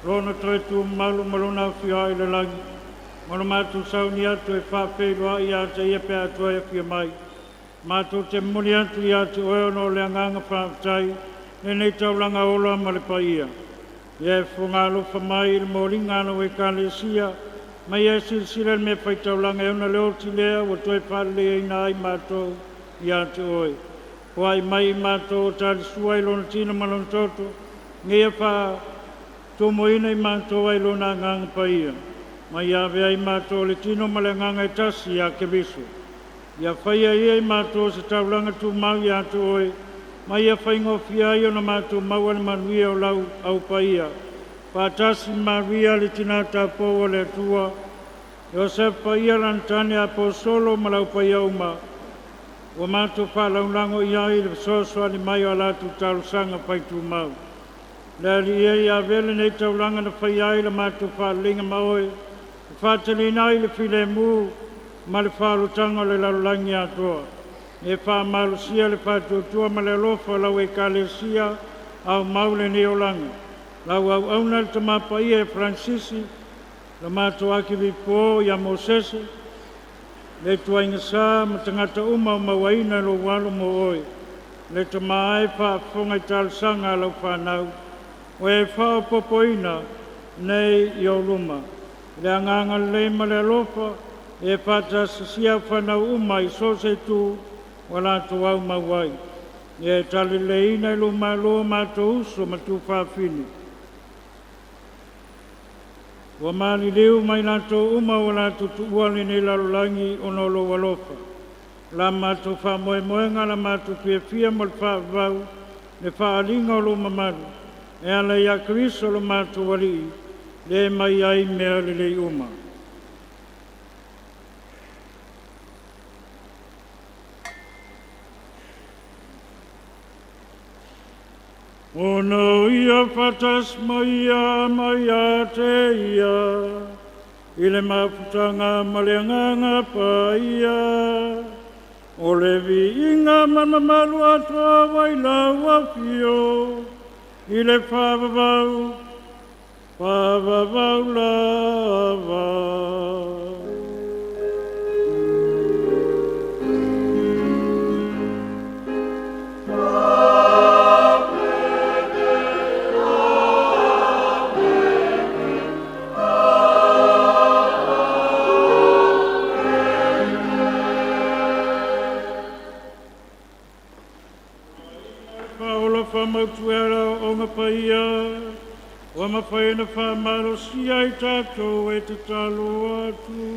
Rona tretu malu maluna fia i le langi. Mono mātou sauni atu e whawheroa i ata ia pe atu e fia mai. Mātou te muni atu i atu oe ono le anganga whawtai, e nei taulanga ola ma le paia. Ia e whungalo whamai i le moringa ano e kālesia, mai e silsila me whai taulanga e ona leo ti lea o toi whale e ina ai mātou i atu oe. Hoai mai mātou o tali sua i lona tina malon toto, ngia wha tomo ina i mātou ai lona nganga paia. Mai ave ai mātou le tino ma le nganga e tasi a ke viso. Ia whaia ia i mātou se taulanga tu mau i atu oe. Mai ia whaingofia i ona mātou maua le manuia o lau au paia. Pātasi maria le tinata po o le atua. Iosef paia lantane a po solo ma lau paia uma. Wa mātou whalaulango i ai le soso ali mai o latu talusanga paitu mau. Le ali ia i avele nei taulanga na whai ai le mātou whalinga maoe. Whatali nai le file mu ma le whalutanga le lalulangi atoa. E wha malusia le whatuatua ma le lofa lau e kalesia au maule neolanga. Lau au auna le tamapaia e Francisi, le mātou aki vipo ia Mosese, le tuainga sā ma tangata uma o mawaina lo walo mo oe. Le tamae whaafonga i talusanga lau whanau. O e whao popoina nei i o luma. Le anganga le ma le lofa e pata sia whanau uma i sose tu wala tu au mawai. E tali le ina i luma loa mātou uso ma tu whawhini. Wa mani leu mai nato uma wala tu tuuali ni lalulangi ono lo walofa. La mātou wha moenga la mātou fia mo le whaavau le whaalinga o lo mamaru. E ala ia Kristo lo mātou wali'i. Le mai ai mea le uma. Ono ia fatas mai a te ia. Ile mafutanga maleanganga paia. O le vi inga mamamalu atoa wailau Afio. Ile whavavau. Whavavau lava. mautuera o ngā paia, wa mawhaina whamaro sia i tātou e te talo atu.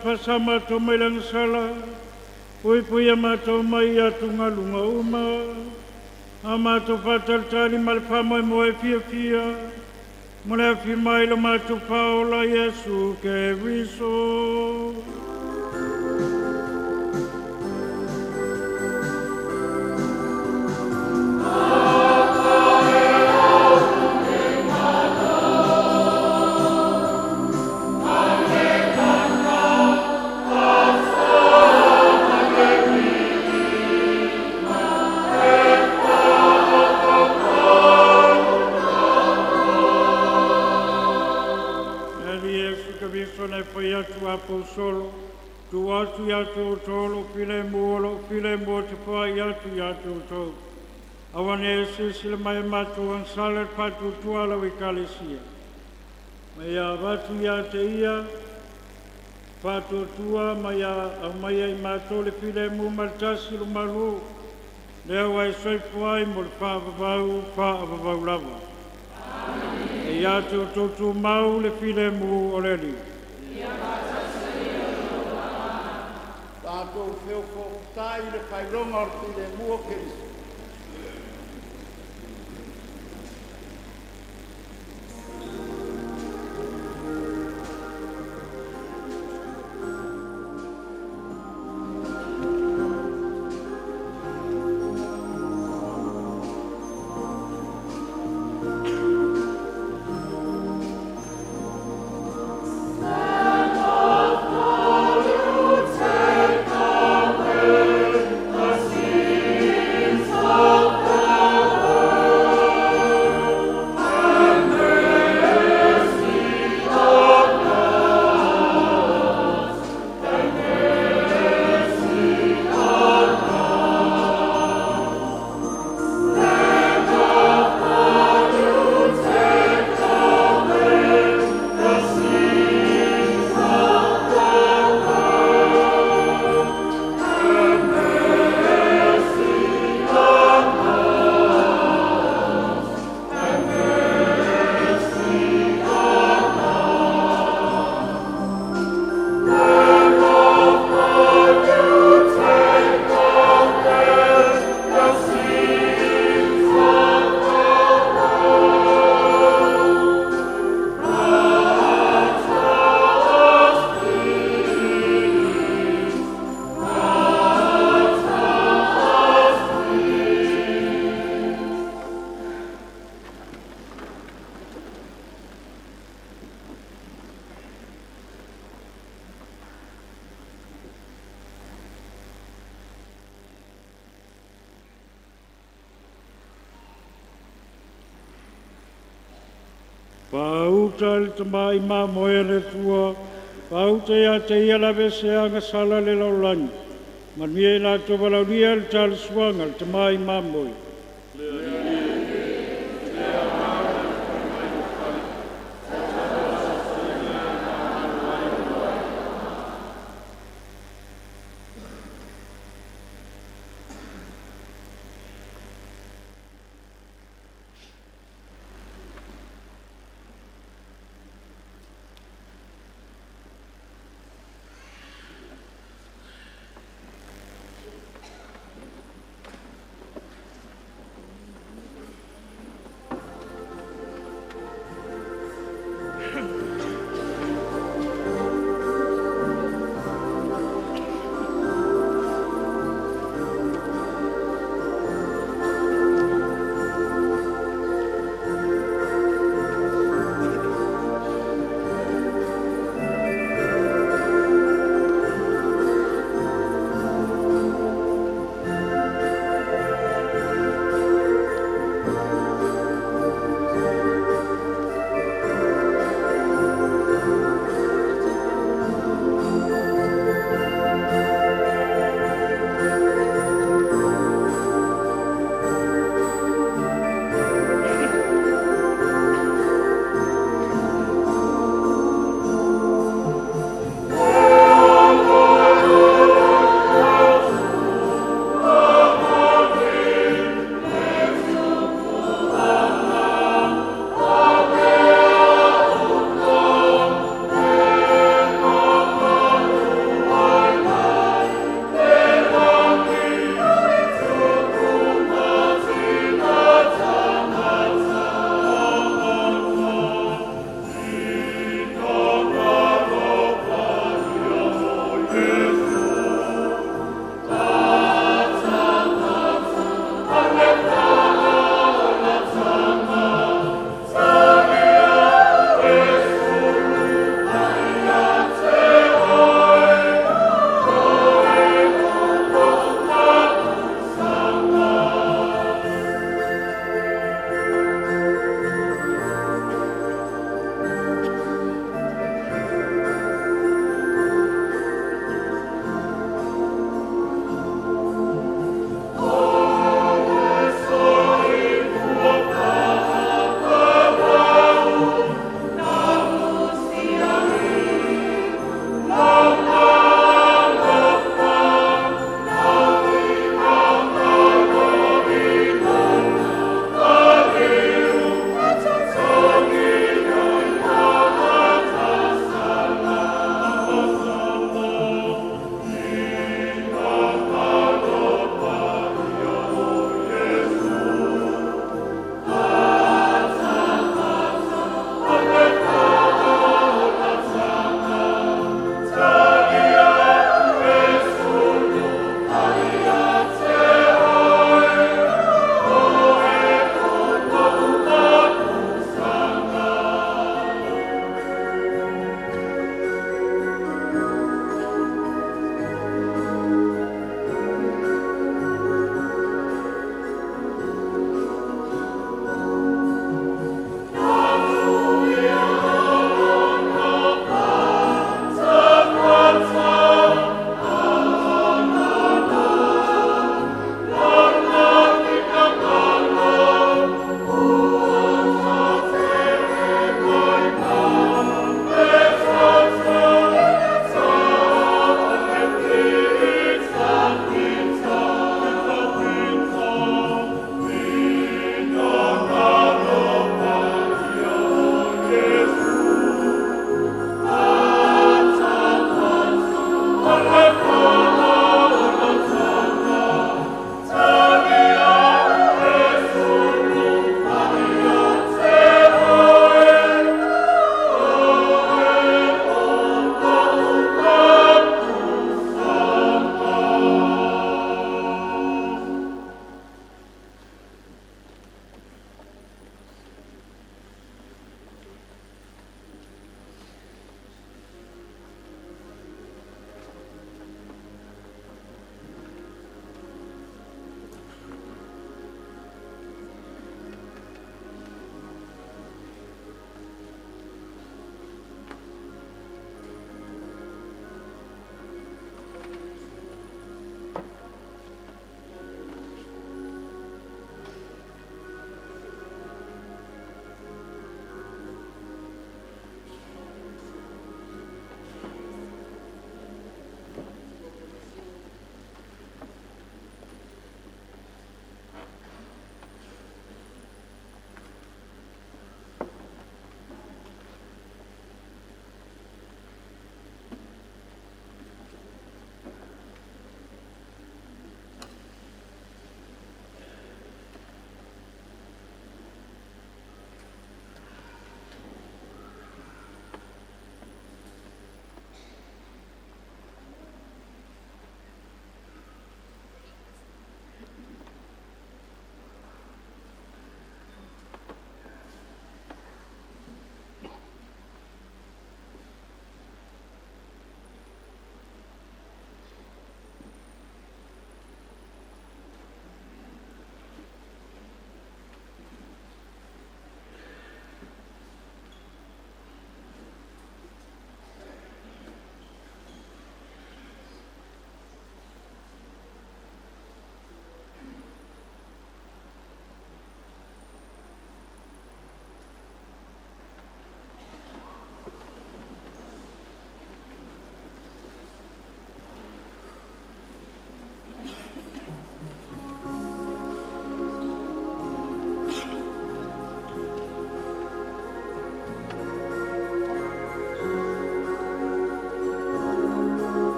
Pasama to mai lang sala, pui pui amato mai atu ngalunga uma, amato fatal tali malfama mo e fia fia, mole fi mai lo mato paola Yesu ke riso. Solo, tu atu yatu tolo, file mo te wha yatu tolo. Awane sila mai matu an salat patu tuala wi kalesia. Maya watu ya te ia, patu tua maya i matu le file mo maltasi lo malu. Leo ai soifuai mo le whaavavau lava. E yatu totu mau le file mo oleli. Tātou whio ko tai le whaironga o te mua Keriso. Take away the sins Pauta le tamai ma moe le tua, pauta ia te ia la veseanga sala le laulani. Manuia la tova laulia le tala suanga le tamai ma moe.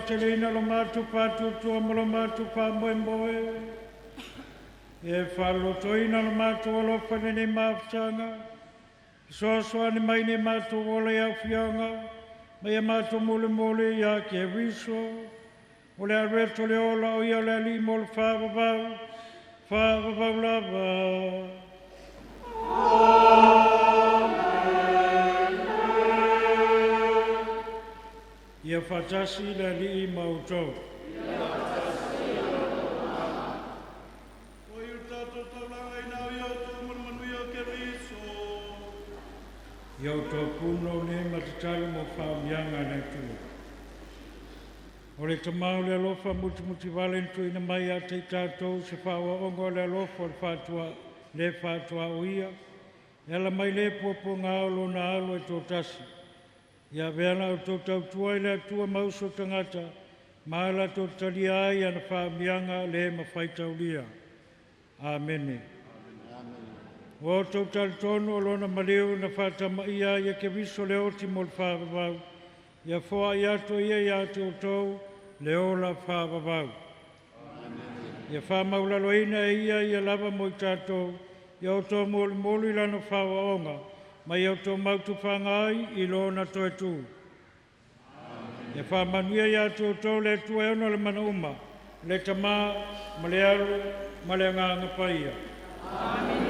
telina lo matu patu tua mo lo matu pa moe moe. E whalo toina lo matu alo whanene mawtanga. Soa ni mai ne matu ole Afioga. Mai e matu mole mole ia ke riso. Ole a reto le ola o ia le ali mo le whawawau. Whawawau lava. Ia whatasi le ali mautou. O iu tātou taulaga i nau iau tō manuia ke riso. Iau tō puno ne matatalu mo whaamianga nei tua. O le tamau le alofa muti valentu ina mai a te tātou se whaua ongo le alofa le whatua o ia. Ela mai le popo ngā alo na alo e tō tasi. Ia veana o tō tautua i le atua mauso tangata. Maala tō tali ai ana whaamianga le mawhaitaulia. Amene. O tō tali tono o lona maleo na whatama ia ia ke viso le oti mo le whaavavau. Ia whoa i ato ia te o tau le ola whaavavau. Ia whaamaulaloina e ia lava mo i tātou. Ia o tō moli lana whawaonga. Mai au tō mautu whangai i lona toe tū. Ia whamanuia ia tō tō le tū e ona le mana uma. Le tamā, ma le alu, ma le nganga paia. Amen.